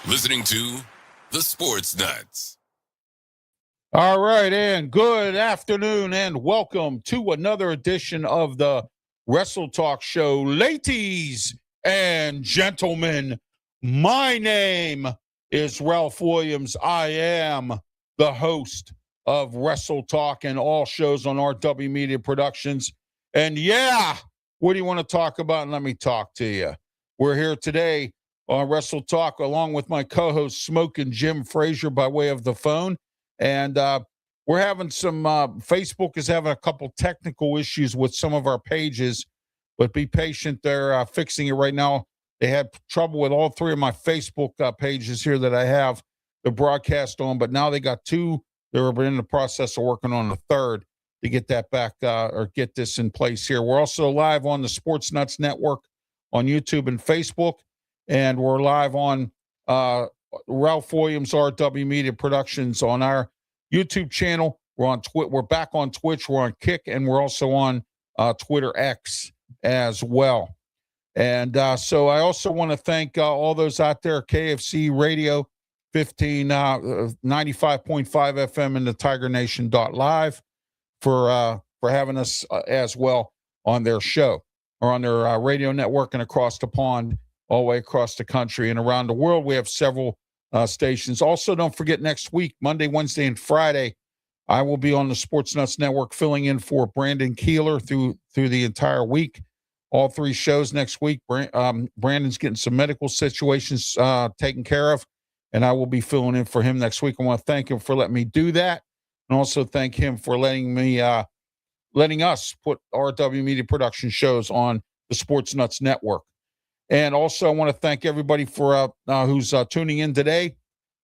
Listening to The Sports Nuts. All right, and good afternoon, and welcome to another edition of the Wrestletalk show. Ladies and gentlemen, my name is Ralph Williams. I am the host of Wrestletalk and all shows on RW Media Productions. And yeah, what do you want to talk about? And let me talk to you. We're here today on Wrestletalk along with my co-host Smkin Jim Frazier by way of the phone. And we're having some, Facebook is having a couple technical issues with some of our pages, but be patient. They're fixing it right now. They had trouble with all three of my Facebook pages here that I have the broadcast on, but now they got two. They're in the process of working on the third to get that back or get this in place here. We're also live on the Sports Nuts Network on YouTube and Facebook, and we're live on Ralph Williams RW Media Productions on our YouTube channel. We're on we're back on Twitch. We're on Kick, and we're also on Twitter X as well. And so I also want to thank all those out there, KFC Radio 95.5 FM and the TigerNation.live for having us as well on their show or on their radio network and across the pond, all the way across the country and around the world. We have several stations. Also, don't forget next week, Monday, Wednesday, and Friday, I will be on the Sports Nuts Network filling in for Brandon Keeler through the entire week. All three shows next week. Brandon's getting some medical situations taken care of, and I will be filling in for him next week. I want to thank him for letting me do that, and also thank him for letting us put RW Media Production shows on the Sports Nuts Network. And also, I want to thank everybody for who's tuning in today,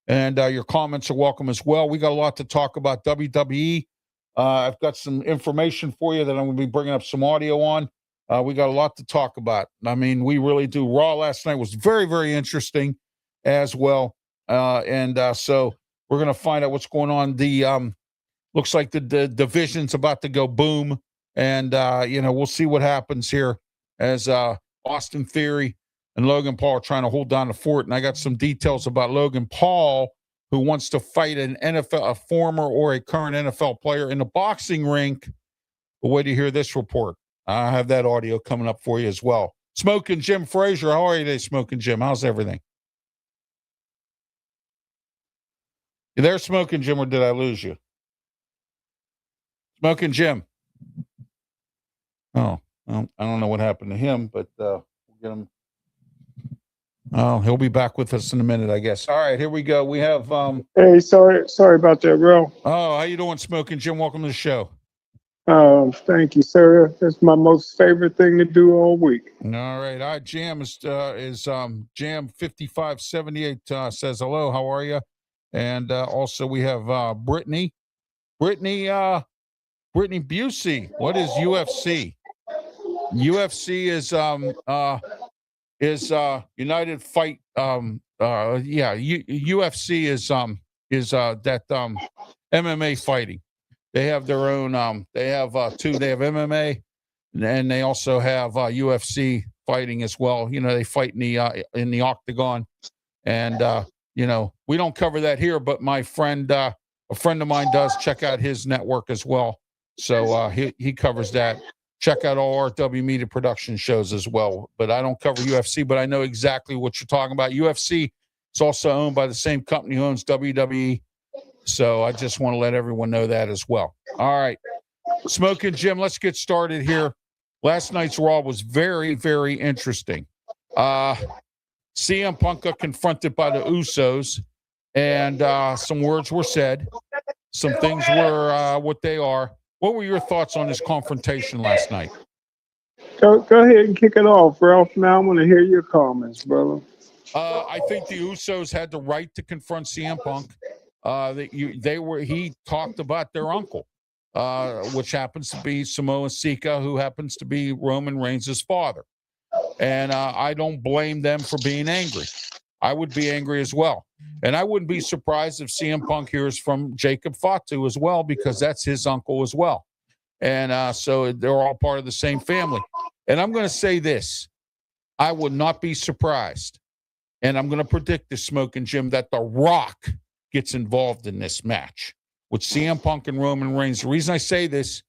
and your comments are welcome as well. We got a lot to talk about WWE. I've got some information for you that I'm going to be bringing up some audio on. We got a lot to talk about. I mean, we really do. Raw last night was very, very interesting as well. So we're going to find out what's going on. The looks like the division's about to go boom. And, we'll see what happens here as Austin Theory and Logan Paul are trying to hold down the fort. And I got some details about Logan Paul, who wants to fight a former or a current NFL player in the boxing rink. But wait to hear this report. I have that audio coming up for you as well. Smkin Jim Frazier, how are you today, Smkin Jim? How's everything? You there, Smkin Jim, or did I lose you? Smkin Jim. Oh, well, I don't know what happened to him, but we'll get him. Oh, he'll be back with us in a minute, I guess. All right, here we go. We have Hey, sorry about that, bro. Oh, how you doing, Smkin Jim? Welcome to the show. Thank you, sir. That's my most favorite thing to do all week. All right. Our Jam is Jam 5578 says hello. How are you? And also we have Brittany. Brittany Busey. What is UFC? UFC is United Fight UFC is that MMA fighting. They have their own they have two. They have MMA and they also have UFC fighting as well. You know, they fight in the octagon, and we don't cover that here, but my friend, a friend of mine, does. Check out his network as well. So he covers that. Check out all RW Media Production shows as well. But I don't cover UFC, but I know exactly what you're talking about. UFC is also owned by the same company who owns WWE. So I just want to let everyone know that as well. All right. Smkin Jim, let's get started here. Last night's Raw was very, very interesting. CM Punk got confronted by the Usos, and some words were said. Some things were what they are. What were your thoughts on this confrontation last night? Go ahead and kick it off, Ralph. Now I want to hear your comments, brother. I think the Usos had the right to confront CM Punk. He talked about their uncle, which happens to be Samoa Sika, who happens to be Roman Reigns' father. And I don't blame them for being angry. I would be angry as well. And I wouldn't be surprised if CM Punk hears from Jacob Fatu as well, because that's his uncle as well. And so they're all part of the same family. And I'm going to say this. I would not be surprised. And I'm going to predict this, Smkin Jim, that The Rock gets involved in this match with CM Punk and Roman Reigns. The reason I say this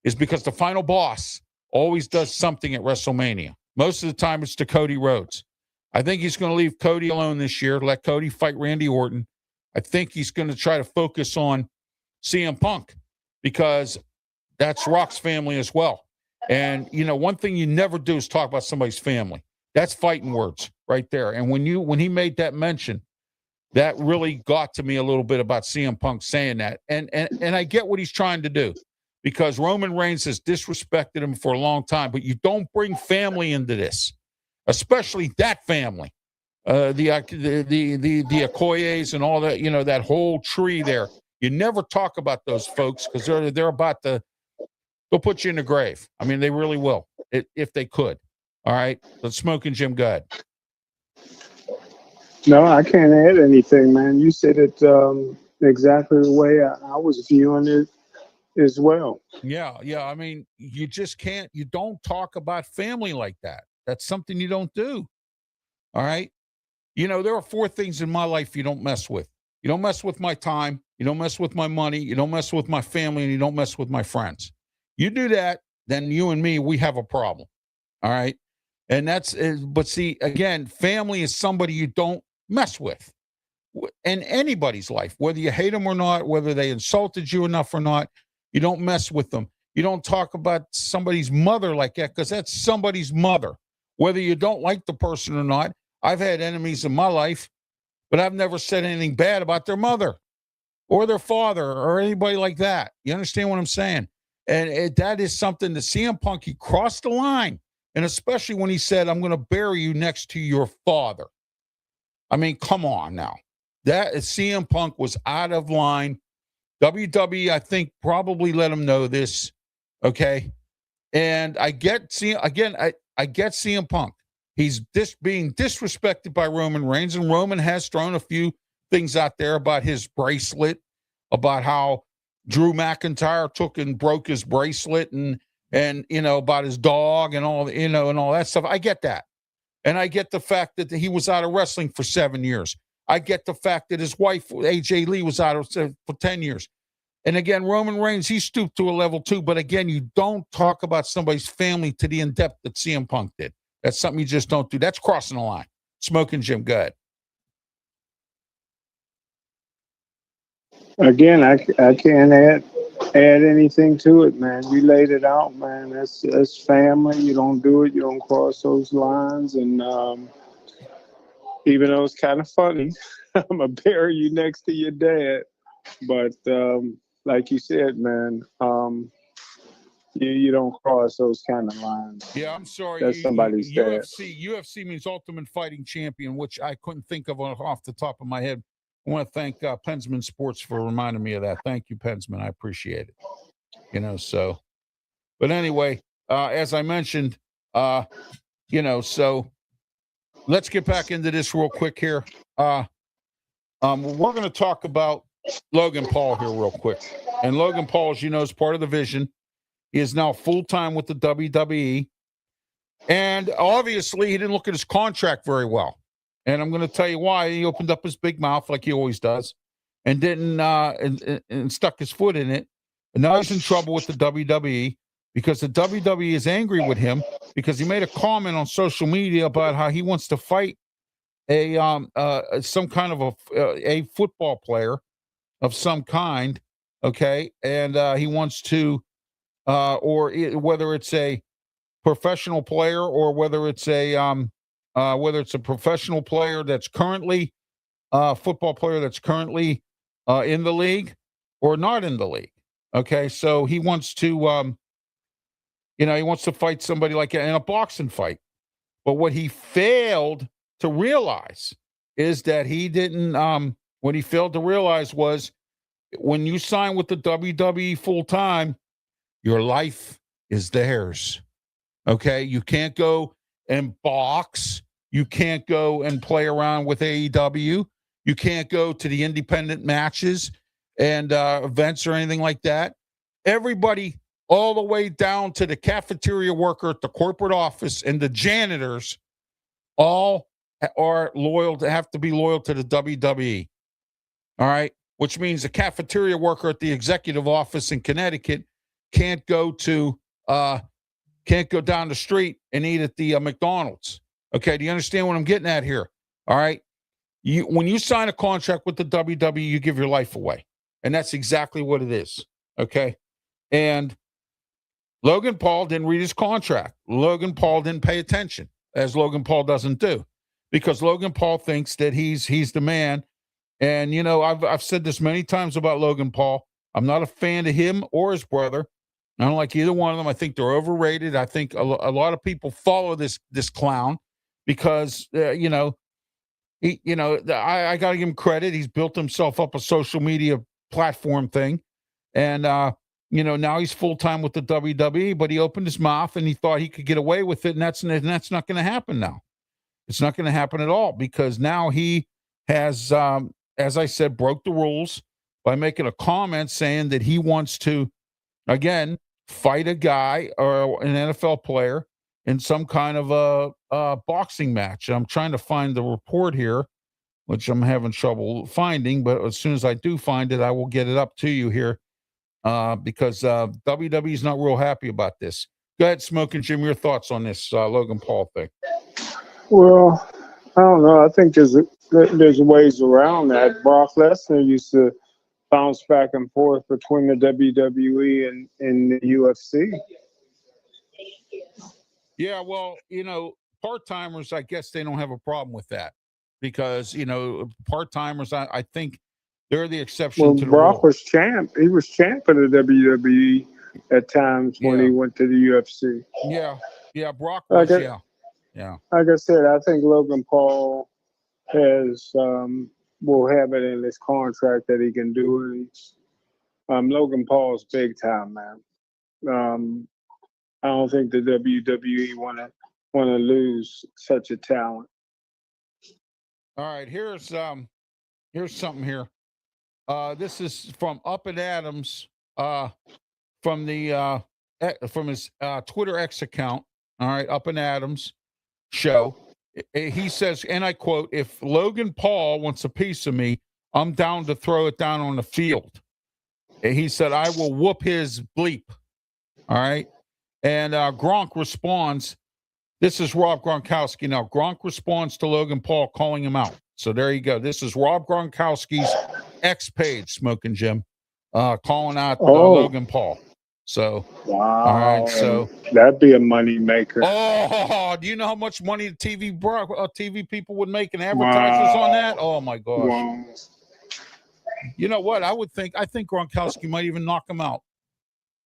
is because the final boss always does something at WrestleMania. Most of the time it's to Cody Rhodes. I think he's going to leave Cody alone this year, let Cody fight Randy Orton. I think he's going to try to focus on CM Punk because that's Rock's family as well. And, one thing you never do is talk about somebody's family. That's fighting words right there. And when he made that mention, that really got to me a little bit about CM Punk saying that. And I get what he's trying to do, because Roman Reigns has disrespected him for a long time, but you don't bring family into this, especially that family, the Okoyes and all that, that whole tree there. You never talk about those folks because they're about to, they'll put you in the grave. I mean, they really will, if they could. All right, let's Smkin Jim, go ahead. No, I can't add anything, man. You said it exactly the way I was viewing it as well. Yeah. I mean, you just can't. You don't talk about family like that. That's something you don't do. All right. There are 4 things in my life you don't mess with. You don't mess with my time. You don't mess with my money. You don't mess with my family, and you don't mess with my friends. You do that, then you and me, we have a problem. All right. And but see, again, family is somebody you don't mess with in anybody's life, whether you hate them or not, whether they insulted you enough or not. You don't mess with them. You don't talk about somebody's mother like that, because that's somebody's mother, whether you don't like the person or not. I've had enemies in my life, but I've never said anything bad about their mother or their father or anybody like that. You understand what I'm saying? And that is something that CM Punk, he crossed the line. And especially when he said, I'm going to bury you next to your father. I mean, come on now. That CM Punk was out of line. WWE, I think, probably let him know this. Okay. And I get CM Punk. He's being disrespected by Roman Reigns, and Roman has thrown a few things out there about his bracelet, about how Drew McIntyre took and broke his bracelet, and about his dog and all, and all that stuff. I get that. And I get the fact that he was out of wrestling for 7 years. I get the fact that his wife, AJ Lee, was out for 10 years. And again, Roman Reigns, he stooped to a level too. But again, you don't talk about somebody's family to the in-depth that CM Punk did. That's something you just don't do. That's crossing the line. Smkin Jim, go ahead. Again, I can't add anything to it, man. You laid it out, man. That's family. You don't do it. You don't cross those lines. And even though it's kind of funny, I'm gonna bury you next to your dad. But like you said, man, You don't cross those kind of lines. Yeah, I'm sorry. That's somebody's dad. UFC means Ultimate Fighting Champion, which I couldn't think of off the top of my head. I want to thank Pensman Sports for reminding me of that. Thank you, Pensman. I appreciate it. So, but anyway, as I mentioned, so let's get back into this real quick here. We're going to talk about Logan Paul here real quick. And Logan Paul, as you know, is part of the Vision. He is now full-time with the WWE. And obviously, he didn't look at his contract very well. And I'm going to tell you why. He opened up his big mouth like he always does and didn't and stuck his foot in it. And now he's in trouble with the WWE because the WWE is angry with him because he made a comment on social media about how he wants to fight some kind of a football player of some kind, okay? And he wants to, whether it's a professional player or whether it's a professional player that's currently football player that's currently in the league or not in the league. Okay, so he wants to, he wants to fight somebody like in a boxing fight. But what he failed to realize is that he didn't. What he failed to realize was when you sign with the WWE full time, your life is theirs. Okay, you can't go and box. You can't go and play around with AEW. You can't go to the independent matches and events or anything like that. Everybody, all the way down to the cafeteria worker at the corporate office and the janitors, all are have to be loyal to the WWE. All right, which means the cafeteria worker at the executive office in Connecticut can't go down the street and eat at the McDonald's. Okay, do you understand what I'm getting at here? All right, when you sign a contract with the WWE, you give your life away, and that's exactly what it is. Okay, and Logan Paul didn't read his contract. Logan Paul didn't pay attention, as Logan Paul doesn't do, because Logan Paul thinks that he's the man. And I've said this many times about Logan Paul. I'm not a fan of him or his brother. I don't like either one of them. I think they're overrated. I think a lot of people follow this clown because I got to give him credit. He's built himself up a social media platform thing, and now he's full time with the WWE. But he opened his mouth and he thought he could get away with it, and that's not going to happen now. It's not going to happen at all because now he has, as I said, broke the rules by making a comment saying that he wants to again fight a guy or an NFL player in some kind of a boxing match. I'm trying to find the report here, which I'm having trouble finding, but as soon as I do find it, I will get it up to you here because WWE is not real happy about this. Go ahead, Smkin Jim, your thoughts on this Logan Paul thing. Well, I don't know. I think there's ways around that. Brock Lesnar used to bounce back and forth between the WWE and the UFC. Yeah, well, part-timers, I guess they don't have a problem with that because, part-timers, I think they're the exception to the Brock rule. was champ. He was champ of the WWE at times when he went to the UFC. Yeah, Brock was, yeah. Like I said, I think Logan Paul will have it in his contract that he can do it. Logan Paul's big time, man. I don't think the WWE want to lose such a talent. All right, here's something here. This is from Up and Adams from his Twitter X account. All right, Up and Adams show. He says, and I quote, "If Logan Paul wants a piece of me, I'm down to throw it down on the field." He said, "I will whoop his bleep." All right. And Gronk responds, this is Rob Gronkowski. Now, Gronk responds to Logan Paul calling him out. So there you go. This is Rob Gronkowski's X page, Smkin Jim, calling out Logan Paul. So, wow. All right. So that'd be a money maker. Oh, do you know how much money the TV people would make and advertisers on that? Oh my gosh. Wow. You know what? I think Gronkowski might even knock him out.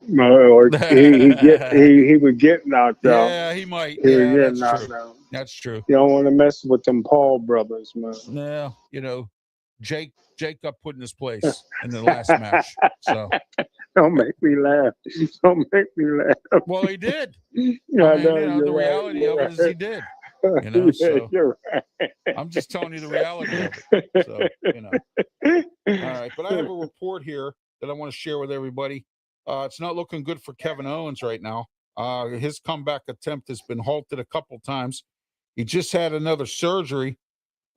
Or he would get knocked out. Yeah, he might. He would Yeah, get that's knocked true. out. That's true. You don't want to mess with them Paul brothers, man. Yeah, Jake got put in his place in the last match. So Don't make me laugh. Don't make me laugh. well, he did. I The reality of it is he did. Yeah, So you're right. I'm just telling you the reality of it. So, All right. But I have a report here that I want to share with everybody. It's not looking good for Kevin Owens right now. His comeback attempt has been halted a couple times. He just had another surgery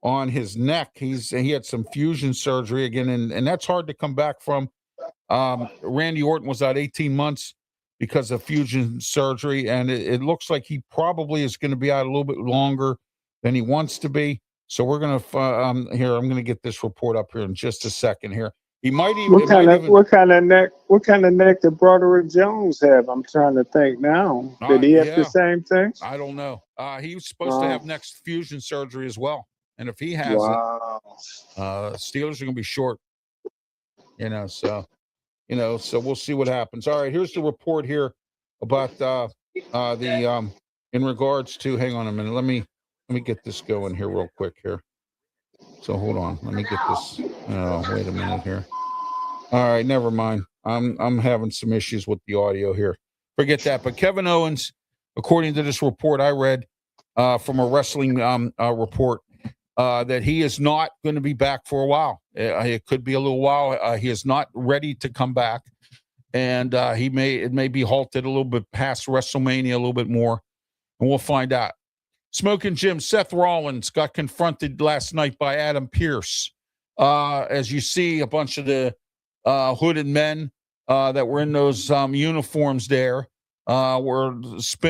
on his neck. He had some fusion surgery again, and that's hard to come back from. Randy Orton was out 18 months because of fusion surgery, and it looks like he probably is going to be out a little bit longer than he wants to be. So we're going to here. I'm going to get this report up here in just a second. Here, he might even. What kind of neck did Broderick Jones have? I'm trying to think now. Did he have the same thing? I don't know. He was supposed to have next fusion surgery as well, and if he has it, Steelers are going to be short. So we'll see what happens. All right, here's the report here about the in regards to. Hang on a minute. Let me get this going here real quick here. So hold on. Let me get this. Oh, wait a minute here. All right, never mind. I'm having some issues with the audio here. Forget that. But Kevin Owens, according to this report I read from a wrestling report, that he is not going to be back for a while. It could be a little while. He is not ready to come back, and it may be halted a little bit past WrestleMania a little bit more, and we'll find out. Smkin Jim, Seth Rollins got confronted last night by Adam Pearce. As you see, a bunch of the hooded men that were in those uniforms there were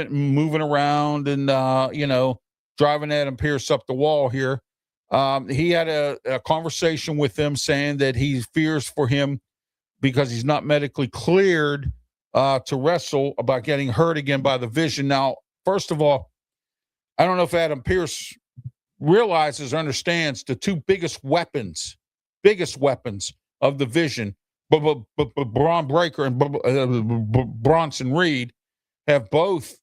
moving around and driving Adam Pearce up the wall here. He had a conversation with them saying that he fears for him because he's not medically cleared to wrestle about getting hurt again by the Vision. Now, first of all, I don't know if Adam Pearce realizes or understands the two biggest weapons of the Vision, but Braun Breaker and Bronson Reed have both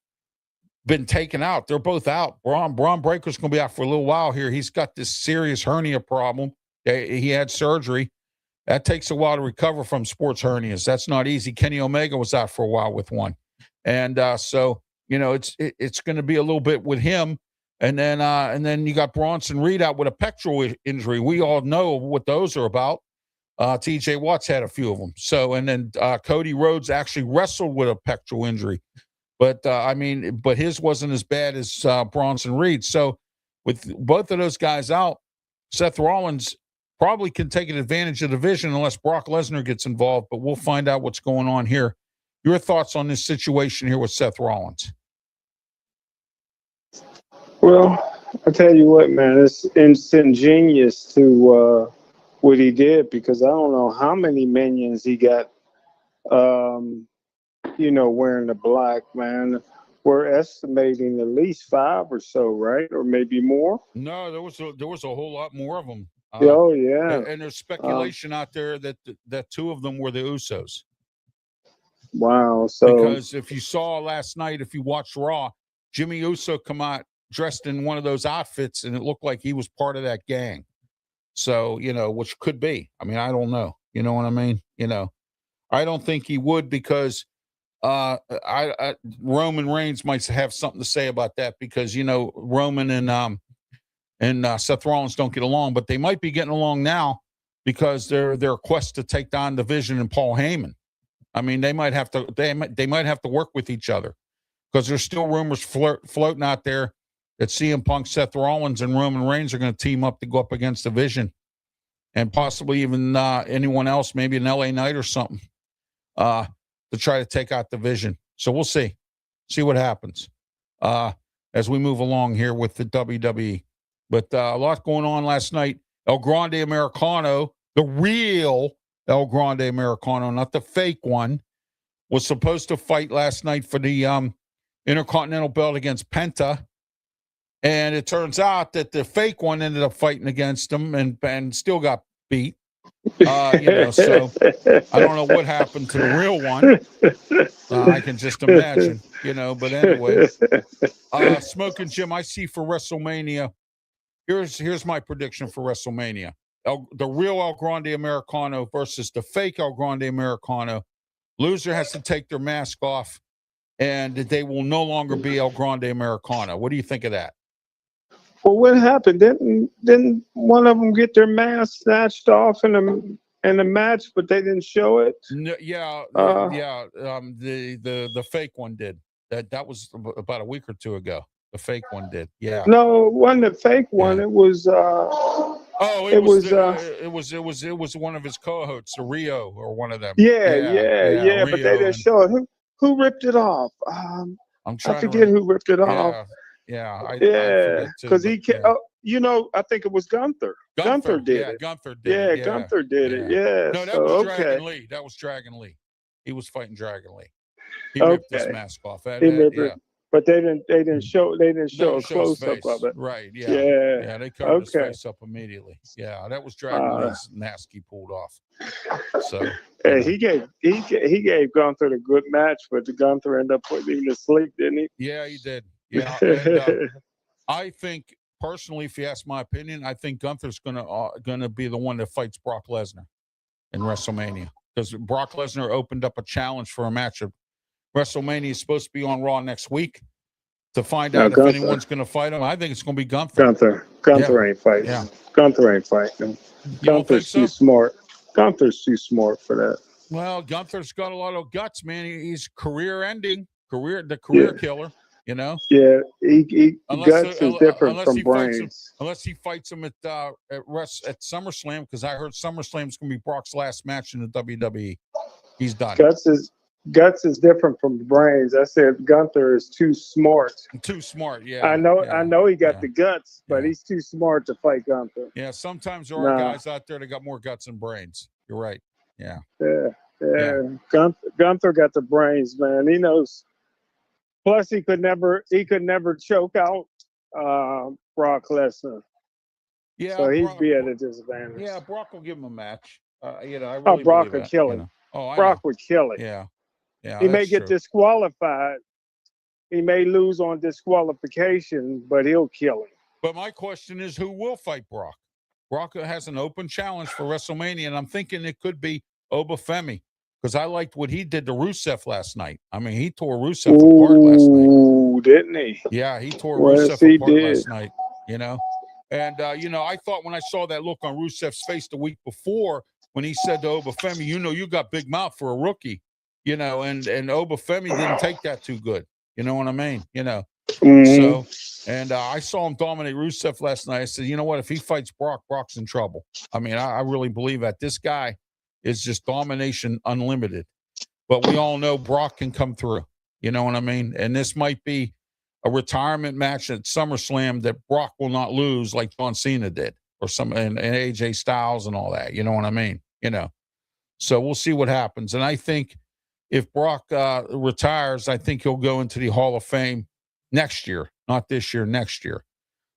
been taken out. They're both out. Braun Breaker's going to be out for a little while here. He's got this serious hernia problem. He had surgery. That takes a while to recover from sports hernias. That's not easy. Kenny Omega was out for a while with one. And so, it's going to be a little bit with him. And then you got Bronson Reed out with a pectoral injury. We all know what those are about. TJ Watt's had a few of them. So, and then Cody Rhodes actually wrestled with a pectoral injury. But but his wasn't as bad as Bronson Reed. So with both of those guys out, Seth Rollins probably can take an advantage of the Vision unless Brock Lesnar gets involved. But we'll find out what's going on here. Your thoughts on this situation here with Seth Rollins? Well, I tell you what, man, it's ingenious to what he did, because I don't know how many minions he got. Wearing the black, man. We're estimating at least 5 or so, right? Or maybe more. No, there was a whole lot more of them. Oh yeah. And there's speculation out there that 2 of them were the Usos. Wow. So because if you saw last night, if you watched Raw, Jimmy Uso come out dressed in one of those outfits, and it looked like he was part of that gang. So, which could be. I mean, I don't know. You know what I mean? I don't think he would, because Roman Reigns might have something to say about that, because Roman and Seth Rollins don't get along, but they might be getting along now because their quest to take down the Vision and Paul Heyman. I mean, they might have to work with each other, because there's still rumors floating out there that CM Punk, Seth Rollins, and Roman Reigns are going to team up to go up against the Vision, and possibly even anyone else, maybe an LA Knight or something, to try to take out the Vision. So we'll see what happens as we move along here with the WWE. But a lot going on last night. El Grande Americano, the real El Grande Americano, not the fake one, was supposed to fight last night for the Intercontinental belt against Penta. And it turns out that the fake one ended up fighting against him and still got beat. So I don't know what happened to the real one. I can just imagine, but anyway, Smoking Jim, I see for WrestleMania. Here's my prediction for WrestleMania. The real El Grande Americano versus the fake El Grande Americano. Loser has to take their mask off, and they will no longer be El Grande Americano. What do you think of that? Well, what happened? Didn't one of them get their mask snatched off in the match, but they didn't show it? No, yeah. The fake one did. That was about a week or two ago. The fake one did. Yeah. No, it wasn't a fake one. Yeah. It was. It was one of his co-hosts, Rio, or one of them. Yeah. But they didn't show it. Who ripped it off? I forget who ripped it off. Yeah. Because he can't. I think it was Gunther. Gunther did it. Gunther did it. Gunther did it. Yeah. No, that was Dragon Lee. That was Dragon Lee. He was fighting Dragon Lee. He ripped his mask off. But they didn't show a close up of it. Right. Yeah. They covered his face up immediately. Yeah, that was Dragon Lee's mask he pulled off. So he gave Gunther a good match, but the Gunther ended up putting him to sleep, didn't he? Yeah, he did. Yeah. And, I think personally, if you ask my opinion, I think Gunther's gonna be the one that fights Brock Lesnar in WrestleMania, because Brock Lesnar opened up a challenge for a match of WrestleMania is supposed to be on Raw next week to find out if anyone's going to fight him. I think it's going to be Gunther. Gunther ain't fighting. Yeah. Gunther ain't fighting. Gunther's too smart. Gunther's too smart for that. Well, Gunther's got a lot of guts, man. He's career killer. Yeah, guts is different from brains. Unless he fights him at SummerSlam, because I heard SummerSlam is going to be Brock's last match in the WWE. He's done. Guts is different from brains. I said Gunther is too smart. Too smart, yeah. I know he got the guts, but he's too smart to fight Gunther. Yeah, sometimes there are guys out there that got more guts than brains. You're right. Yeah. Yeah. Gunther got the brains, man. He knows. Plus, he could never choke out Brock Lesnar. Yeah. So he'd be at a disadvantage. Yeah, Brock will give him a match. I really Brock would kill him. Brock would kill him. Yeah. He may get disqualified. He may lose on disqualification, but he'll kill him. But my question is, who will fight Brock? Brock has an open challenge for WrestleMania, and I'm thinking it could be Obafemi, because I liked what he did to Rusev last night. I mean, he tore Rusev apart last night. Ooh, didn't he? Yeah, he tore Rusev apart last night, And, I thought when I saw that look on Rusev's face the week before when he said to Obafemi, you got big mouth for a rookie, and Obafemi didn't take that too good. You know what I mean? So, and I saw him dominate Rusev last night. I said, you know what? If he fights Brock, Brock's in trouble. I mean, I really believe that. This guy is just domination unlimited. But we all know Brock can come through. You know what I mean? And this might be a retirement match at SummerSlam that Brock will not lose like John Cena did, or and AJ Styles and all that. You know what I mean? So we'll see what happens. And I think if Brock retires, I think he'll go into the Hall of Fame next year, not this year, next year.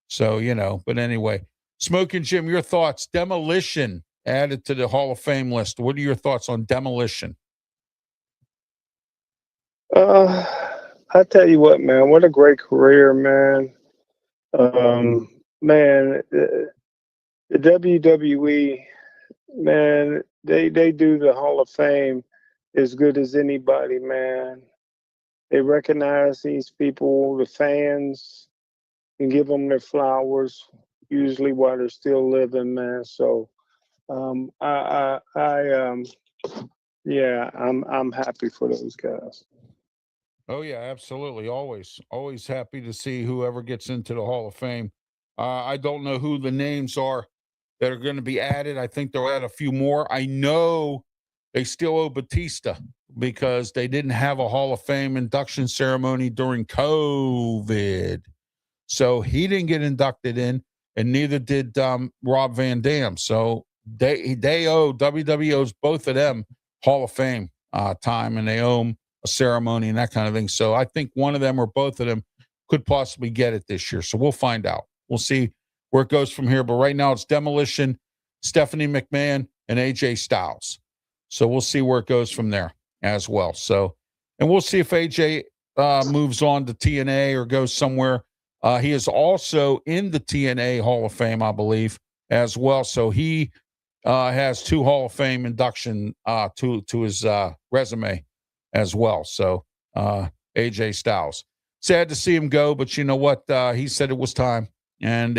So, but anyway, Smoking Jim, your thoughts, Demolition added to the Hall of Fame list. What are your thoughts on Demolition? I tell you what, man, what a great career, man. Man, the WWE, man, they do the Hall of Fame as good as anybody, man. They recognize these people, the fans, and give them their flowers, usually while they're still living, man. So, I'm happy for those guys. Oh yeah, absolutely. Always happy to see whoever gets into the Hall of Fame. I don't know who the names are that are going to be added. I think they'll add a few more. I know they still owe Batista because they didn't have a Hall of Fame induction ceremony during COVID. So he didn't get inducted in, and neither did Rob Van Dam. So they owe, WWE owes both of them Hall of Fame time, and they owe them a ceremony and that kind of thing. So I think one of them or both of them could possibly get it this year. So we'll find out. We'll see where it goes from here. But right now it's Demolition, Stephanie McMahon, and AJ Styles. So we'll see where it goes from there as well. So, and we'll see if AJ moves on to TNA or goes somewhere. He is also in the TNA Hall of Fame, I believe, as well. So he has 2 Hall of Fame induction to his resume as well. So AJ Styles. Sad to see him go, but you know what? He said it was time, and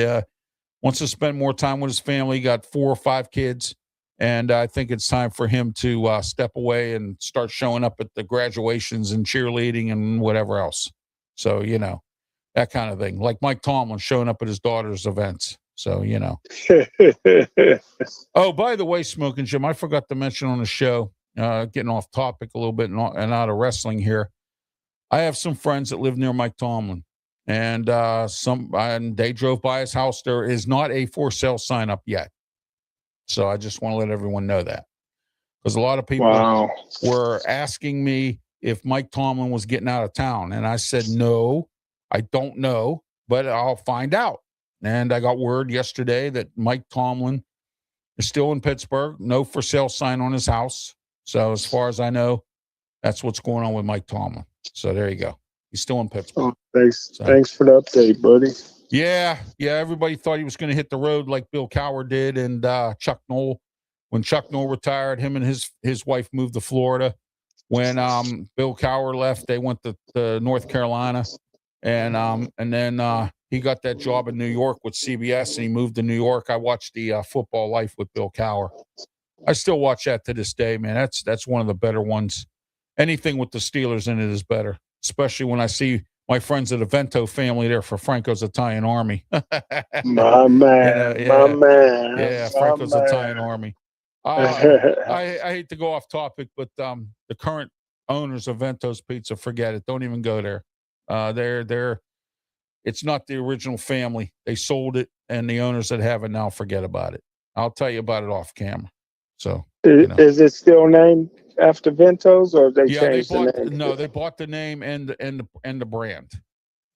wants to spend more time with his family. He got 4 or 5 kids, and I think it's time for him to step away and start showing up at the graduations and cheerleading and whatever else. So, you know, that kind of thing. Like Mike Tomlin showing up at his daughter's events. So, you know. Oh, by the way, Smkin Jim, I forgot to mention on the show, getting off topic a little bit and out of wrestling here. I have some friends that live near Mike Tomlin, and they drove by his house. There is not a for sale sign up yet. So I just want to let everyone know that, because a lot of people were asking me if Mike Tomlin was getting out of town. And I said, no, I don't know, but I'll find out. And I got word yesterday that Mike Tomlin is still in Pittsburgh. No for sale sign on his house. So as far as I know, that's what's going on with Mike Tomlin. So there you go. He's still in Pittsburgh. Thanks for the update, buddy. Yeah. Everybody thought he was going to hit the road like Bill Cowher did, and Chuck Noll. When Chuck Noll retired, him and his wife moved to Florida. When Bill Cowher left, they went to North Carolina, and then he got that job in New York with CBS, and he moved to New York. I watched the Football Life with Bill Cowher. I still watch that to this day, man. That's one of the better ones. Anything with the Steelers in it is better, especially when I see my friends at the Vento family there for Franco's Italian Army. My man, my man. Yeah, Franco's Italian Army. I hate to go off topic, but the current owners of Vento's Pizza, forget it. Don't even go there. It's not the original family. They sold it, and the owners that have it now, forget about it. I'll tell you about it off camera. So, is it still named after Ventos, or have they changed the name? No, they bought the name and the brand,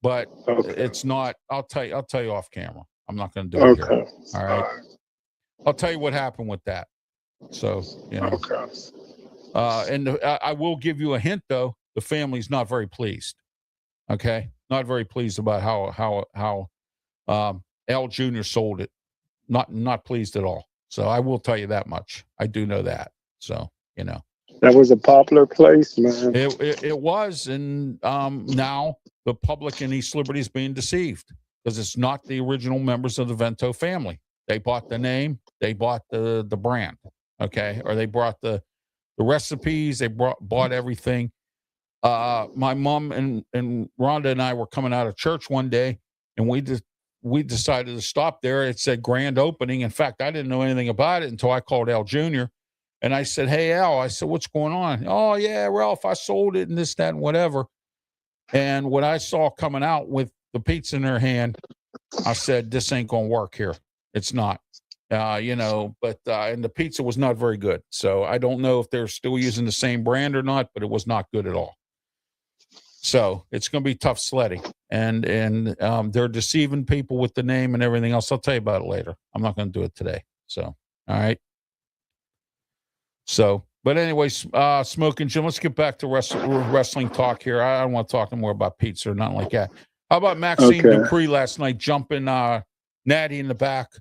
but it's not. I'll tell you off camera. I'm not going to do it here. All right. I'll tell you what happened with that. So, you know. And I will give you a hint, though. The family's not very pleased. Okay, not very pleased about how Al Jr. sold it. Not pleased at all. So I will tell you that much. I do know that. So, you know. That was a popular place, man. It was, and now the public in East Liberty is being deceived because it's not the original members of the Vento family. They bought the name, they bought the brand, okay, or they brought the recipes, they bought everything. My mom and Rhonda and I were coming out of church one day, and we decided to stop there. It said grand opening. In fact, I didn't know anything about it until I called Al Jr. And I said, hey, Al, I said, what's going on? Oh, yeah, Ralph, I sold it and this, that, and whatever. And what I saw coming out with the pizza in her hand, I said, this ain't going to work here. It's not, you know, but and the pizza was not very good. So I don't know if they're still using the same brand or not, but it was not good at all. So it's going to be tough sledding, and they're deceiving people with the name and everything else. I'll tell you about it later. I'm not going to do it today. So, all right. So, but anyways, Smkin Jim, let's get back to wrestling talk here. I don't want to talk anymore about pizza or nothing like that. How about Maxine Dupree last night jumping Natty in the back?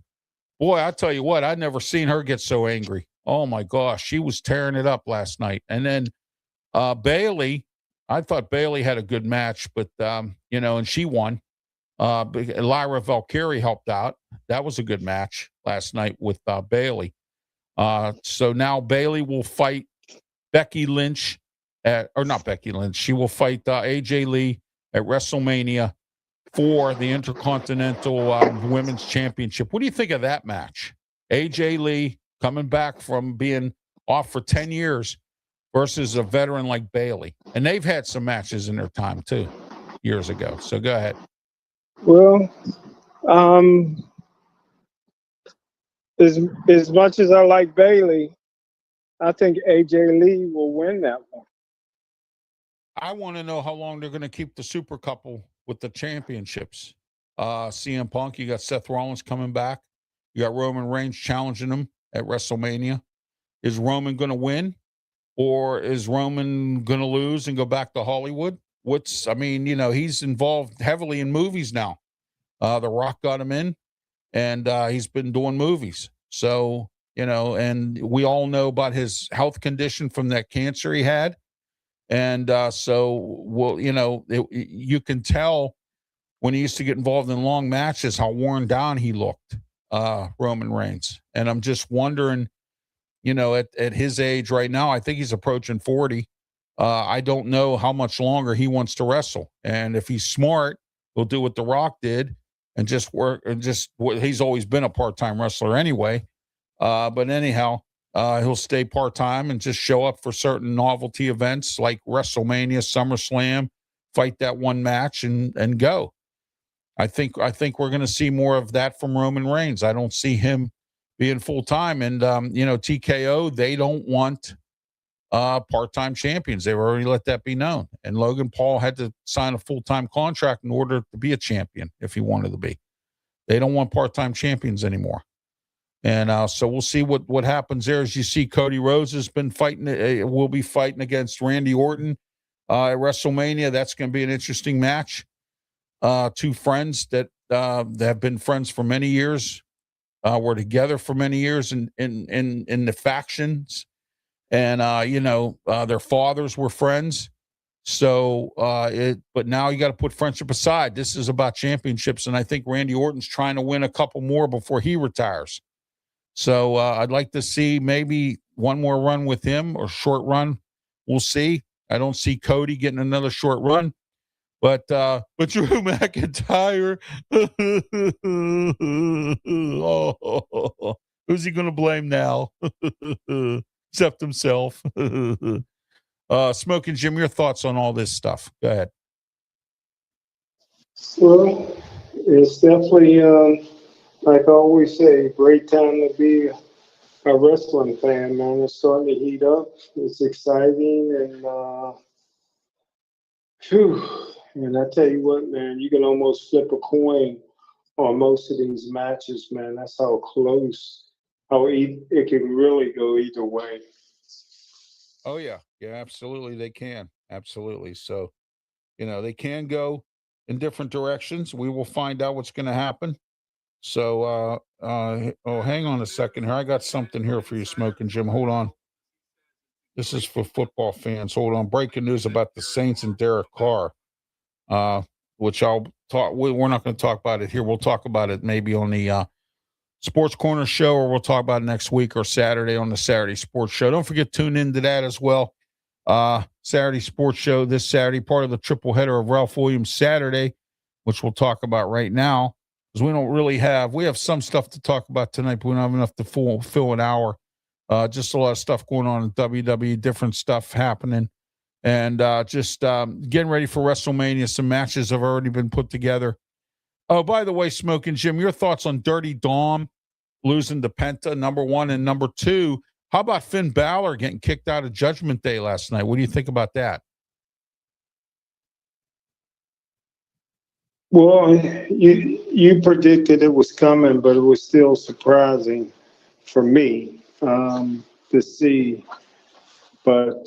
Boy, I tell you what, I'd never seen her get so angry. Oh my gosh, she was tearing it up last night. And then Bailey, I thought Bailey had a good match, but you know, and she won. Lyra Valkyrie helped out. That was a good match last night with Bailey. So now Bailey will fight Becky Lynch or not Becky Lynch. She will fight AJ Lee at WrestleMania for the Intercontinental Women's Championship. What do you think of that match? AJ Lee coming back from being off for 10 years versus a veteran like Bailey. And they've had some matches in their time too, years ago. So go ahead. Well, as much as I like Bailey, I think AJ Lee will win that one. I want to know how long they're going to keep the super couple with the championships. CM Punk, you got Seth Rollins coming back. You got Roman Reigns challenging him at WrestleMania. Is Roman going to win, or is Roman going to lose and go back to Hollywood? He's involved heavily in movies now. The Rock got him in, and he's been doing movies. So, and we all know about his health condition from that cancer he had. And you can tell when he used to get involved in long matches how worn down he looked, Roman Reigns. And I'm just wondering, at his age right now, I think he's approaching 40. I don't know how much longer he wants to wrestle. And if he's smart, he'll do what The Rock did and just work, and he's always been a part-time wrestler anyway. But anyhow, he'll stay part-time and just show up for certain novelty events like WrestleMania, SummerSlam, fight that one match and go. I think we're going to see more of that from Roman Reigns. I don't see him being full-time. And, TKO, they don't want part-time champions. They've already let that be known. And Logan Paul had to sign a full-time contract in order to be a champion if he wanted to be. They don't want part-time champions anymore. And so we'll see what happens there. As you see, Cody Rhodes has been fighting, will be fighting against Randy Orton at WrestleMania. That's going to be an interesting match. Two friends that have been friends for many years, were together for many years in the factions, and their fathers were friends. So but now you got to put friendship aside. This is about championships, and I think Randy Orton's trying to win a couple more before he retires. So I'd like to see maybe one more run with him, or short run. We'll see. I don't see Cody getting another short run. But Drew McIntyre, who's he going to blame now? Except himself. Smkin Jim, your thoughts on all this stuff? Go ahead. Well, it's definitely, like I always say, a great time to be a wrestling fan, man. It's starting to heat up. It's exciting, and and I tell you what, man, you can almost flip a coin on most of these matches, man. That's how close, it can really go either way. Oh, yeah. Yeah, absolutely. They can. Absolutely. So, they can go in different directions. We will find out what's going to happen. So, hang on a second here. I got something here for you, Smkin Jim. Hold on. This is for football fans. Hold on. Breaking news about the Saints and Derek Carr. Which I'll talk. We're not going to talk about it here. We'll talk about it maybe on the Sports Corner show, or we'll talk about it next week or Saturday on the Saturday Sports Show. Don't forget, tune into that as well. Saturday Sports Show this Saturday, part of the triple header of Ralph Williams Saturday, which we'll talk about right now, because we have some stuff to talk about tonight, but we don't have enough to fill an hour. Just a lot of stuff going on in WWE, different stuff happening. And just getting ready for WrestleMania. Some matches have already been put together. Oh, by the way, Smkin Jim, your thoughts on Dirty Dom losing to Penta, number one, and number two? How about Finn Balor getting kicked out of Judgment Day last night? What do you think about that? Well, you predicted it was coming, but it was still surprising for me to see. But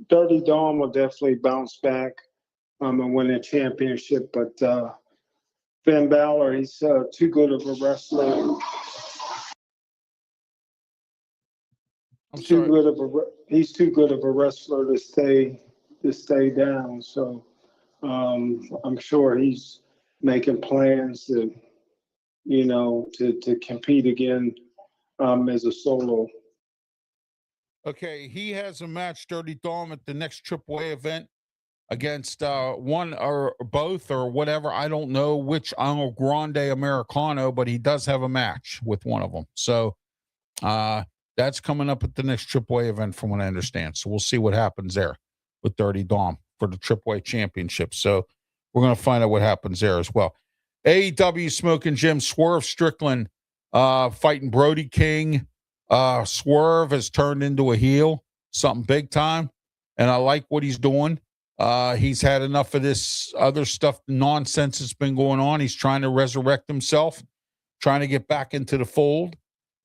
Dirty Dom will definitely bounce back and win a championship. But Finn Balor, he's too good of a wrestler. He's too good of a wrestler to stay down. So I'm sure he's making plans to compete again as a solo. Okay, he has a match, Dirty Dom, at the next AAA event against one or both or whatever. I don't know which Grande Americano, but he does have a match with one of them. So that's coming up at the next AAA event, from what I understand. So we'll see what happens there with Dirty Dom for the AAA championship. So we're going to find out what happens there as well. AEW Smkin Jim, Swerve Strickland fighting Brody King. Swerve has turned into a heel, something big time, and I like what he's doing. He's had enough of this other stuff, nonsense that's been going on. He's trying to resurrect himself, trying to get back into the fold,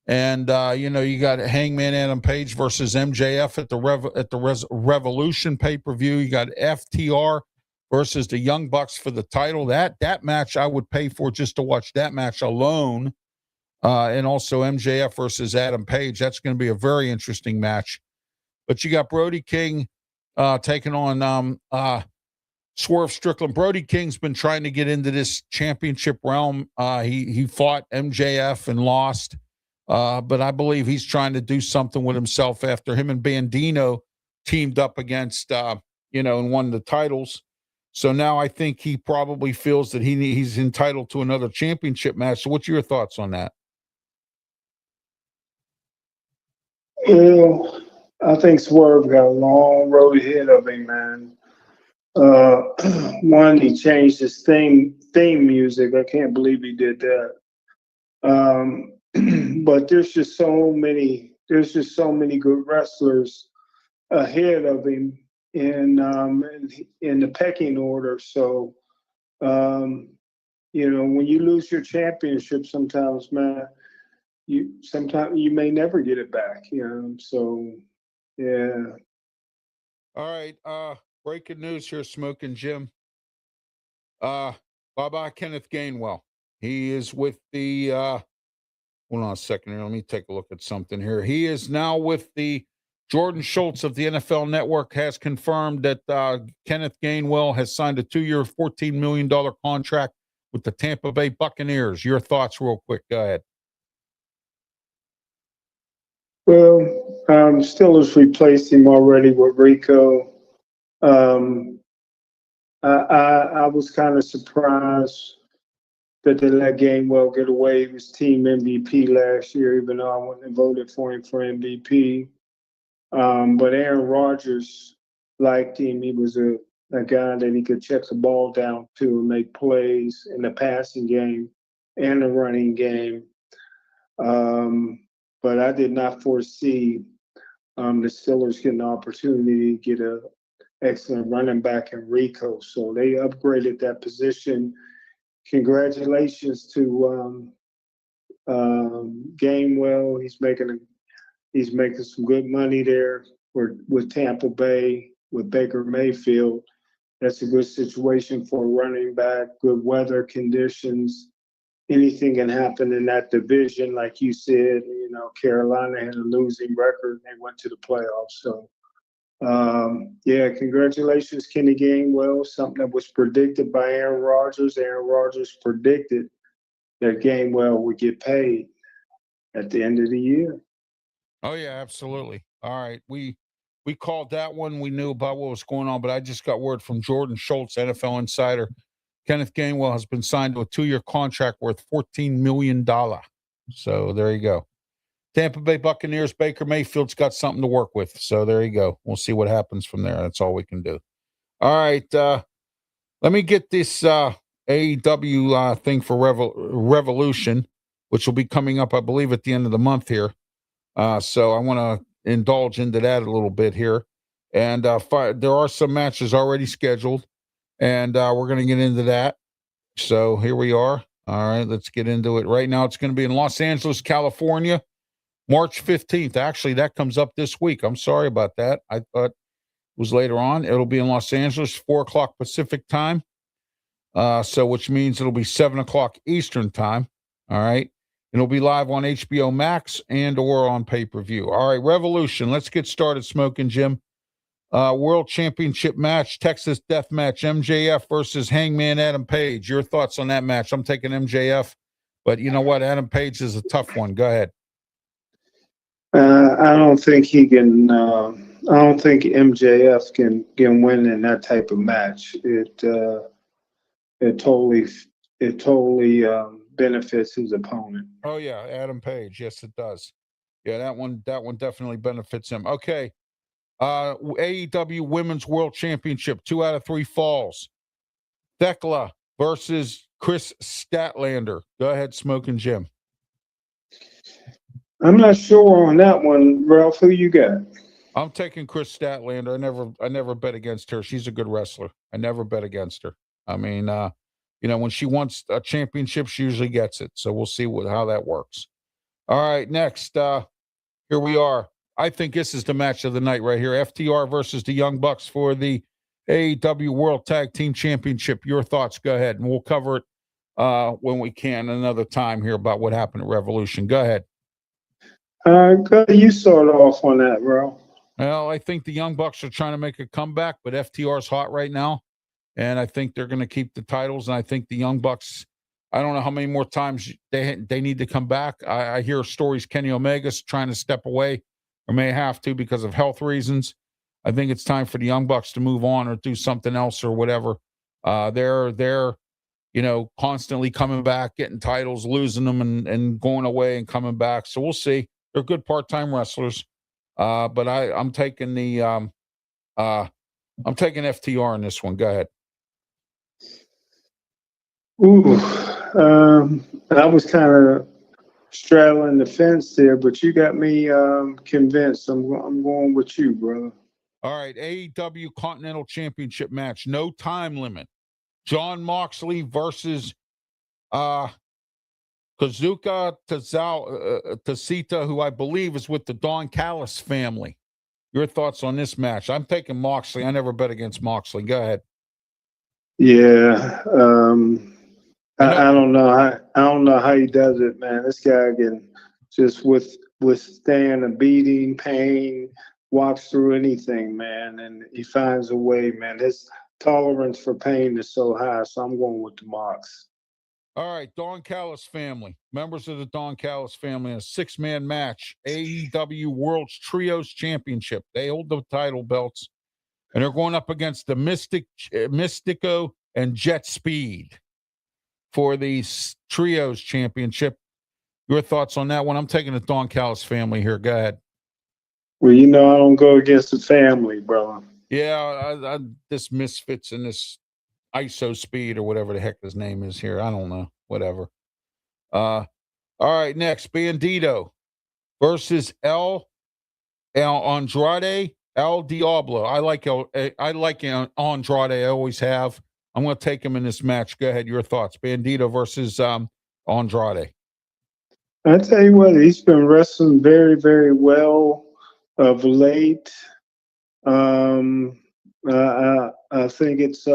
And you got Hangman Adam Page versus MJF at the Revolution pay-per-view. You got FTR versus the Young Bucks for the title. That match I would pay for just to watch that match alone. And also MJF versus Adam Page. That's going to be a very interesting match. But you got Brody King taking on Swerve Strickland. Brody King's been trying to get into this championship realm. He fought MJF and lost. But I believe he's trying to do something with himself after him and Bandino teamed up against, and won the titles. So now I think he probably feels that he's entitled to another championship match. So what's your thoughts on that? Well, I think Swerve got a long road ahead of him, man. One, he changed his theme music. I can't believe he did that. But there's just so many good wrestlers ahead of him in the pecking order. So when you lose your championship, sometimes, man, you may never get it back. So yeah. All right. Breaking news here, Smkin Jim. Bye-bye Kenneth Gainwell. He is with the hold on a second here. Let me take a look at something here. He is now with the Jordan Schultz of the NFL Network has confirmed that Kenneth Gainwell has signed a 2-year, $14 million contract with the Tampa Bay Buccaneers. Your thoughts real quick. Go ahead. Well, Steelers replaced him already with Rico. I was kind of surprised that they let Gainwell get away. He was team MVP last year, even though I wouldn't have voted for him for MVP. But Aaron Rodgers liked him. He was a guy that he could check the ball down to and make plays in the passing game and the running game. But I did not foresee the Steelers getting the opportunity to get an excellent running back in Rico. So they upgraded that position. Congratulations to Gainwell. He's making some good money there with Tampa Bay, with Baker Mayfield. That's a good situation for a running back, good weather conditions. Anything can happen in that division. Like you said, Carolina had a losing record. They went to the playoffs. So, congratulations, Kenny Gainwell. Something that was predicted by Aaron Rodgers. Aaron Rodgers predicted that Gainwell would get paid at the end of the year. Oh, yeah, absolutely. All right. We called that one. We knew about what was going on, but I just got word from Jordan Schultz, NFL insider. Kenneth Gainwell has been signed to a 2-year contract worth $14 million. So there you go. Tampa Bay Buccaneers, Baker Mayfield's got something to work with. So there you go. We'll see what happens from there. That's all we can do. All right. Let me get this AEW thing for Revolution, which will be coming up, I believe, at the end of the month here. So I want to indulge into that a little bit here. And there are some matches already scheduled, and we're going to get into that. So here we are. All right, let's get into it. Right now, it's going to be in Los Angeles, California, March 15th. Actually, that comes up this week. I'm sorry about that. I thought it was later on. It'll be in Los Angeles, 4 o'clock Pacific time. So which means it'll be 7 o'clock Eastern time. All right. It'll be live on HBO Max and or on pay-per-view. All right, Revolution. Let's get started, Smkin Jim. World Championship match, Texas Death Match, MJF versus Hangman Adam Page. Your thoughts on that match? I'm taking MJF, but you know what? Adam Page is a tough one. Go ahead. I don't think he can. I don't think MJF can win in that type of match. It totally benefits his opponent. Oh yeah, Adam Page. Yes, it does. Yeah, that one definitely benefits him. Okay. AEW Women's World Championship, 2 out of 3 falls. Thekla versus Chris Statlander. Go ahead, Smkin Jim. I'm not sure on that one, Ralph. Who you got? I'm taking Chris Statlander. I never bet against her. She's a good wrestler. I never bet against her. I mean, when she wants a championship, she usually gets it. So we'll see how that works. All right, next, here we are. I think this is the match of the night right here. FTR versus the Young Bucks for the AEW World Tag Team Championship. Your thoughts, go ahead, and we'll cover it when we can another time here about what happened at Revolution. Go ahead. You start off on that, bro. Well, I think the Young Bucks are trying to make a comeback, but FTR's hot right now, and I think they're going to keep the titles. And I think the Young Bucks, I don't know how many more times they need to come back. I hear stories Kenny Omega's trying to step away or may have to because of health reasons. I think it's time for the Young Bucks to move on or do something else or whatever. They're constantly coming back, getting titles, losing them, and going away and coming back. So we'll see. They're good part-time wrestlers. But I'm taking I'm taking FTR in this one. Go ahead. Ooh, I was kind of straddling the fence there, but you got me convinced. I'm going with you, brother. All right, AEW Continental Championship match, no time limit. Jon Moxley versus Kazuka Tashita, who I believe is with the Don Callis family. Your thoughts on this match? I'm taking Moxley. I never bet against Moxley. Go ahead. Yeah, I don't know how he does it, man. This guy can just withstand a beating, pain, walks through anything, man, and he finds a way, man. His tolerance for pain is so high, so I'm going with the Mox. All right, Don Callis family, members of the Don Callis family, in a 6-man match, AEW World's Trios Championship. They hold the title belts, and they're going up against the Mystico and Jet Speed for the Trios Championship. Your thoughts on that one? I'm taking the Don Callis family here. Go ahead. Well, I don't go against the family, brother. Yeah, this Misfits and this ISO Speed or whatever the heck his name is here. I don't know. Whatever. All right, next, Bandito versus El Andrade, El Diablo. I like Andrade. I always have. I'm going to take him in this match. Go ahead. Your thoughts. Bandito versus Andrade. I tell you what, he's been wrestling very, very well of late. I think it's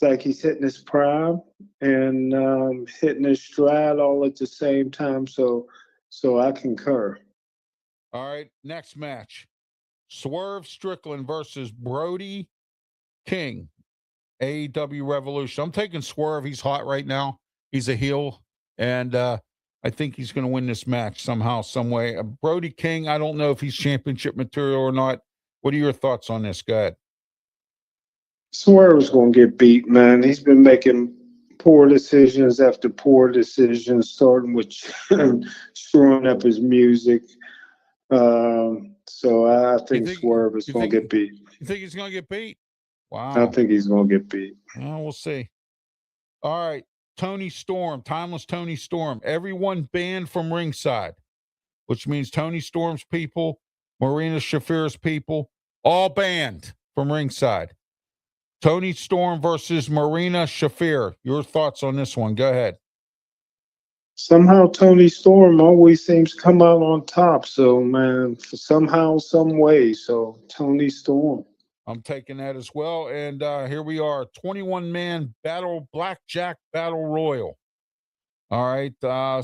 like he's hitting his prime and hitting his stride all at the same time. So I concur. All right, next match. Swerve Strickland versus Brody King, AEW Revolution. I'm taking Swerve. He's hot right now. He's a heel, and I think he's going to win this match somehow, some way. Brody King, I don't know if he's championship material or not. What are your thoughts on this? Go ahead. Swerve's going to get beat, man. He's been making poor decisions after poor decisions, starting with screwing up his music. So I think Swerve is going to get beat. You think he's going to get beat? Wow. I think he's going to get beat. Well, we'll see. All right. Tony Storm, Timeless Tony Storm. Everyone banned from ringside, which means Tony Storm's people, Marina Shafir's people, all banned from ringside. Tony Storm versus Marina Shafir. Your thoughts on this one? Go ahead. Somehow Tony Storm always seems to come out on top. So, man, somehow, some way. So, Tony Storm. I'm taking that as well. And here we are, 21-man blackjack battle royal. All right.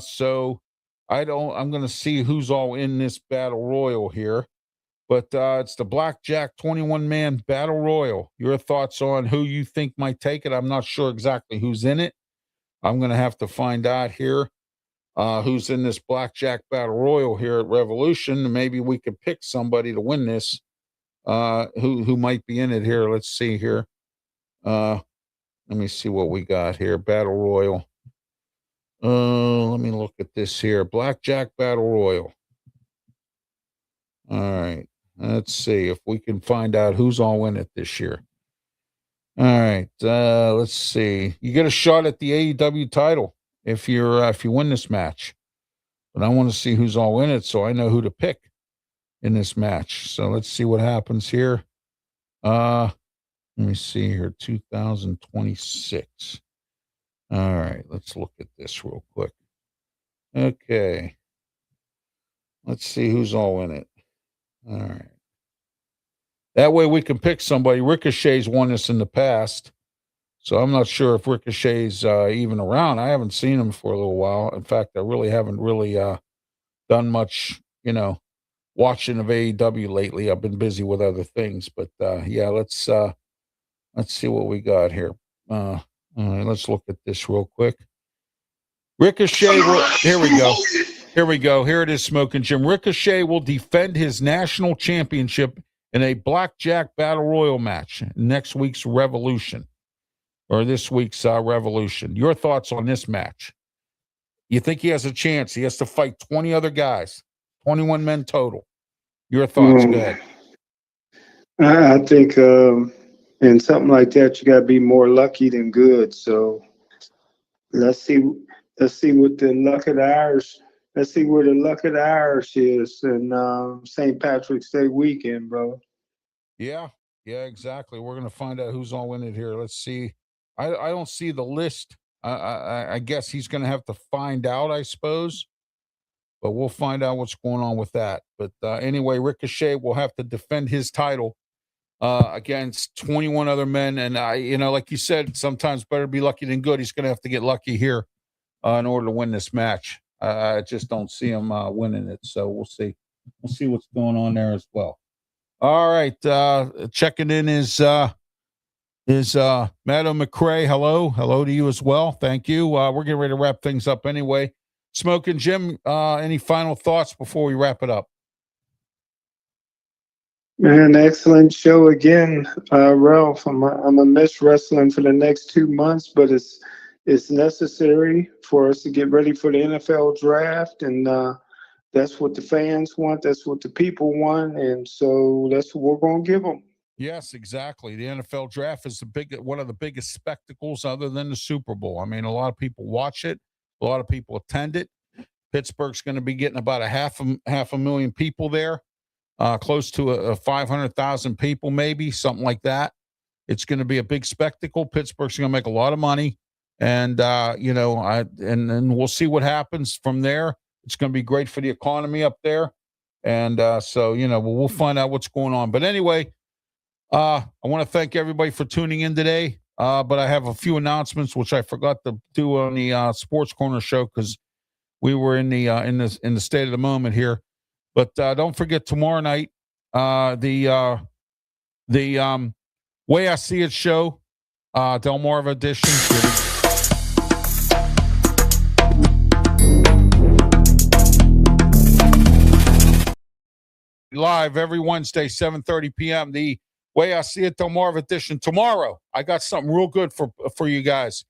So I'm going to see who's all in this battle royal here. But it's the blackjack 21-man battle royal. Your thoughts on who you think might take it? I'm not sure exactly who's in it. I'm going to have to find out here who's in this blackjack battle royal here at Revolution. Maybe we could pick somebody to win this. Who might be in it here. Let's see here. Let me see what we got here. Battle Royal. Let me look at this here. Blackjack Battle Royal. All right. Let's see if we can find out who's all in it this year. All right. Let's see. You get a shot at the AEW title if you win this match. But I want to see who's all in it so I know who to pick in this match. So let's see what happens here. Let me see here. 2026. All right, let's look at this real quick. Okay. Let's see who's all in it. All right. That way we can pick somebody. Ricochet's won this in the past. So I'm not sure if Ricochet's even around. I haven't seen him for a little while. In fact, I really haven't done much, watching of AEW lately. I've been busy with other things. But yeah, let's see what we got here. All right, let's look at this real quick. Ricochet here we go. Here we go. Here it is, Smkin' Jim. Ricochet will defend his national championship in a blackjack battle royal match next week's Revolution, or this week's Revolution. Your thoughts on this match? You think he has a chance? He has to fight 20 other guys, 21 men total. Your thoughts? Go ahead. I think in something like that, you got to be more lucky than good. So let's see what the luck of the Irish. Let's see where the luck of the Irish is in St. Patrick's Day weekend, bro. Yeah, exactly. We're gonna find out who's all in it here. Let's see. I don't see the list. I guess he's gonna have to find out, I suppose. But we'll find out what's going on with that. But anyway, Ricochet will have to defend his title against 21 other men. And like you said, sometimes better be lucky than good. He's gonna have to get lucky here in order to win this match. I just don't see him winning it. So we'll see. We'll see what's going on there as well. All right. Checking in is Madam McCrae. Hello to you as well. Thank you. We're getting ready to wrap things up anyway. Smkin' Jim, any final thoughts before we wrap it up? Man, excellent show again, Ralph. I'm gonna miss wrestling for the next 2 months, but it's necessary for us to get ready for the NFL draft, and that's what the fans want. That's what the people want, and so that's what we're going to give them. Yes, exactly. The NFL draft is one of the biggest spectacles other than the Super Bowl. I mean, a lot of people watch it. A lot of people attend it. Pittsburgh's going to be getting about half a million people there, close to a 500,000 people, maybe something like that. It's going to be a big spectacle. Pittsburgh's going to make a lot of money. And, and we'll see what happens from there. It's going to be great for the economy up there. And we'll find out what's going on. But anyway, I want to thank everybody for tuning in today. But I have a few announcements, which I forgot to do on the Sports Corner show because we were in the state of the moment here. But don't forget tomorrow night, the Way I See It show, Delmarva edition. Live every Wednesday, 7:30 p.m. The Way I See It, Delmarva edition. Tomorrow, I got something real good for you guys.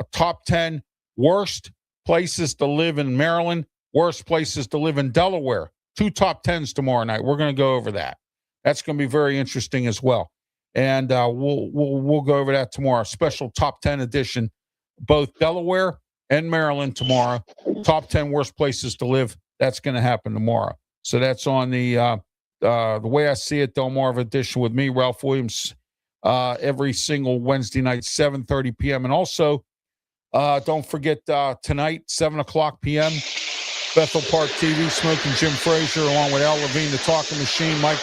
A top 10 worst places to live in Maryland, worst places to live in Delaware. 2 top 10s tomorrow night. We're going to go over that. That's going to be very interesting as well. And we'll go over that tomorrow. Special top 10 edition, both Delaware and Maryland tomorrow. Top 10 worst places to live. That's going to happen tomorrow. So that's on the Way I See It, Delmarva edition with me, Ralph Williams, every single Wednesday night, 7:30 p.m. And also, don't forget tonight, 7 o'clock p.m., Bethel Park TV, Smkin' Jim Frazier, along with Al Levine, the Talking Machine, Mike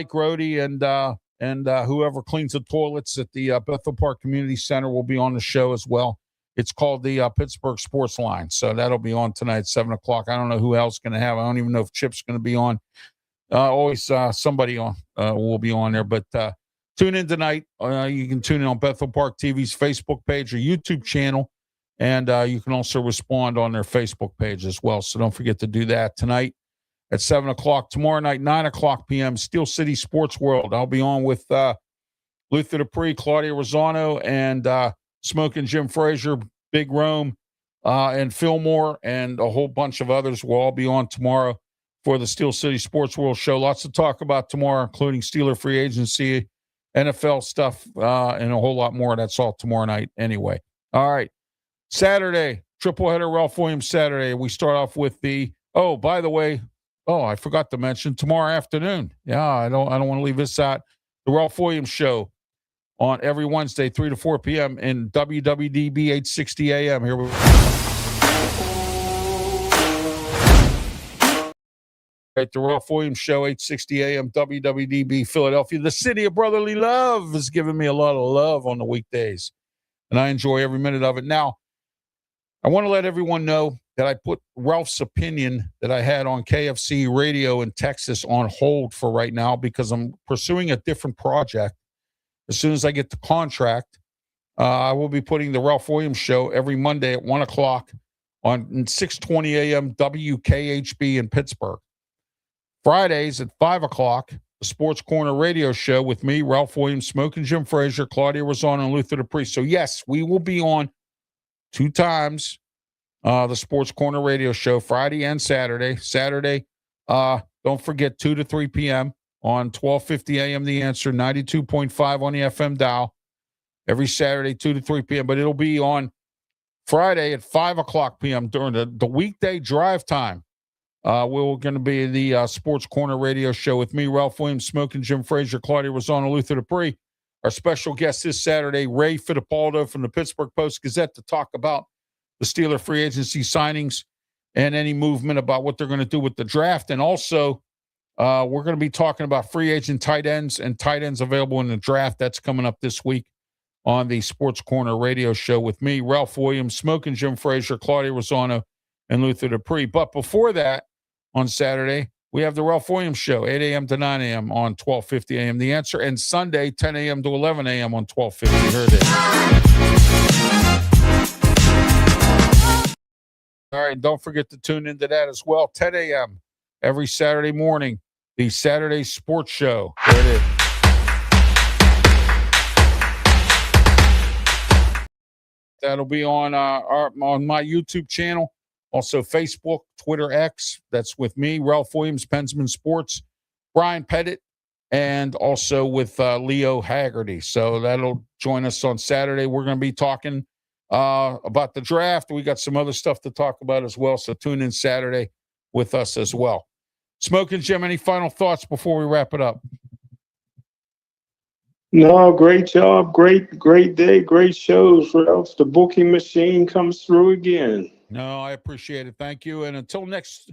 Rohde, and whoever cleans the toilets at the Bethel Park Community Center will be on the show as well. It's called the Pittsburgh Sports Line. So that'll be on tonight at 7 o'clock. I don't know who else is going to have. I don't even know if Chip's going to be on. Always somebody on will be on there. But tune in tonight. You can tune in on Bethel Park TV's Facebook page or YouTube channel. And you can also respond on their Facebook page as well. So don't forget to do that tonight at 7 o'clock. Tomorrow night, 9 o'clock p.m., Steel City Sports World. I'll be on with Luther Dupree, Claudia Rosano, and Smkin' Jim Frazier, Big Rome, and Fillmore, and a whole bunch of others will all be on tomorrow for the Steel City Sports World show. Lots to talk about tomorrow, including Steeler free agency, NFL stuff, and a whole lot more. That's all tomorrow night anyway. All right. Saturday, triple header, Ralph Williams Saturday. We start off with by the way, I forgot to mention tomorrow afternoon. Yeah, I don't want to leave this out. The Ralph Williams show on every Wednesday, 3 to 4 p.m. in WWDB 860 AM. Here we go. Right, the Ralph Williams Show, 860 AM, WWDB, Philadelphia. The city of brotherly love is giving me a lot of love on the weekdays, and I enjoy every minute of it. Now, I want to let everyone know that I put Ralph's opinion that I had on KFC radio in Texas on hold for right now because I'm pursuing a different project. As soon as I get the contract, I will be putting the Ralph Williams Show every Monday at 1 o'clock on 620 AM WKHB in Pittsburgh. Fridays at 5 o'clock, the Sports Corner radio show with me, Ralph Williams, Smkin, Jim Frazier, Claudia Rosano, and Luther the Priest. So, yes, we will be on 2 times the Sports Corner radio show, Friday and Saturday. Saturday, don't forget, 2 to 3 p.m. on 1250 a.m. The Answer, 92.5 on the FM dial. Every Saturday, 2 to 3 p.m. But it'll be on Friday at 5 o'clock p.m. during the weekday drive time. We're going to be the Sports Corner radio show with me, Ralph Williams, Smkin, Jim Frazier, Claudia Rosano, Luther Dupree. Our special guest this Saturday, Ray Fittipaldo from the Pittsburgh Post-Gazette, to talk about the Steeler free agency signings and any movement about what they're going to do with the draft. And also, we're going to be talking about free agent tight ends and tight ends available in the draft. That's coming up this week on the Sports Corner radio show with me, Ralph Williams, Smkin, Jim Frazier, Claudia Rosano, and Luther Dupree. But before that, on Saturday, we have the Ralph Williams Show, 8 a.m. to 9 a.m. on 1250 a.m. The Answer, and Sunday, 10 a.m. to 11 a.m. on 1250. Heard it. All right, don't forget to tune into that as well. 10 a.m. every Saturday morning, the Saturday Sports Show. There it is. That'll be on my YouTube channel. Also, Facebook, Twitter, X. That's with me, Ralph Williams, Pensman Sports, Brian Pettit, and also with Leo Haggerty. So that'll join us on Saturday. We're going to be talking about the draft. We got some other stuff to talk about as well. So tune in Saturday with us as well. Smkin, Jim, any final thoughts before we wrap it up? No, great job. Great day. Great shows, Ralph. The booking machine comes through again. No, I appreciate it. Thank you. And until next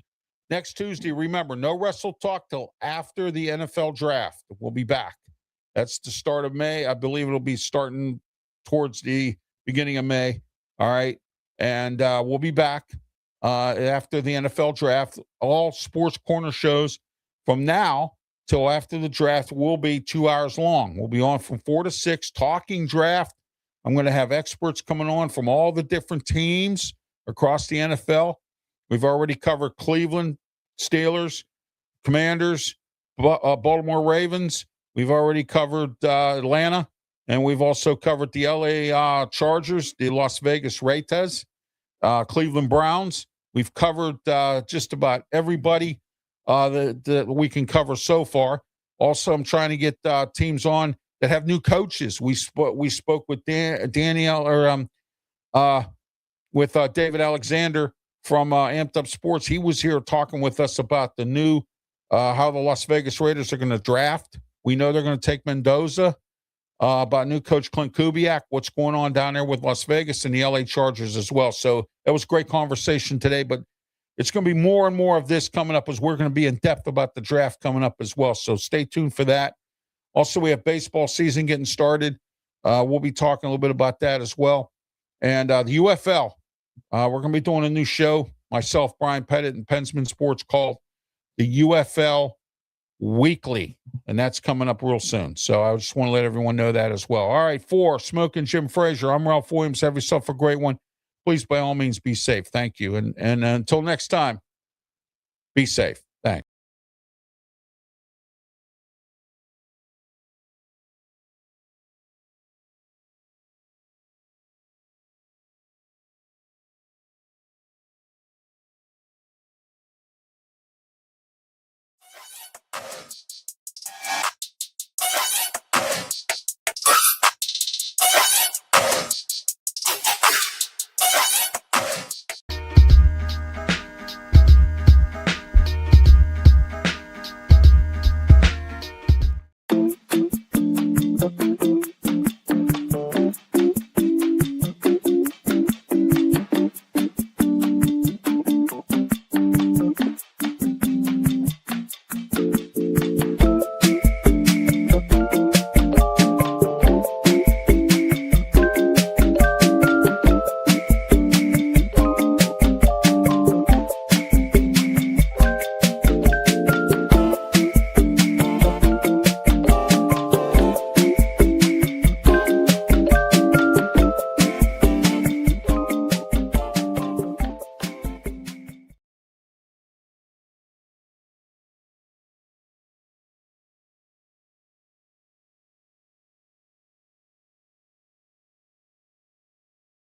Tuesday, remember, no Wrestletalk till after the NFL draft. We'll be back. That's the start of May. I believe it'll be starting towards the beginning of May. All right. And we'll be back after the NFL draft. All Sports Corner shows from now till after the draft will be 2 hours long. We'll be on from 4 to 6 talking draft. I'm going to have experts coming on from all the different teams across the NFL. We've already covered Cleveland, Steelers, Commanders, Baltimore Ravens. We've already covered Atlanta, and we've also covered the LA Chargers, the Las Vegas Raiders, Cleveland Browns. We've covered just about everybody that we can cover so far. Also, I'm trying to get teams on that have new coaches. We spoke with with David Alexander from Amped Up Sports. He was here talking with us about the new how the Las Vegas Raiders are going to draft. We know they're going to take Mendoza. About new coach Clint Kubiak, what's going on down there with Las Vegas and the LA Chargers as well. So that was a great conversation today, but it's going to be more and more of this coming up as we're going to be in depth about the draft coming up as well. So stay tuned for that. Also, we have baseball season getting started. We'll be talking a little bit about that as well. And the UFL, we're going to be doing a new show, myself, Brian Pettit, and Pensman Sports, called the UFL Weekly, and that's coming up real soon. So I just want to let everyone know that as well. All right, for Smkin, Jim Frazier, I'm Ralph Williams. Have yourself a great one. Please, by all means, be safe. Thank you. And until next time, be safe. Thanks.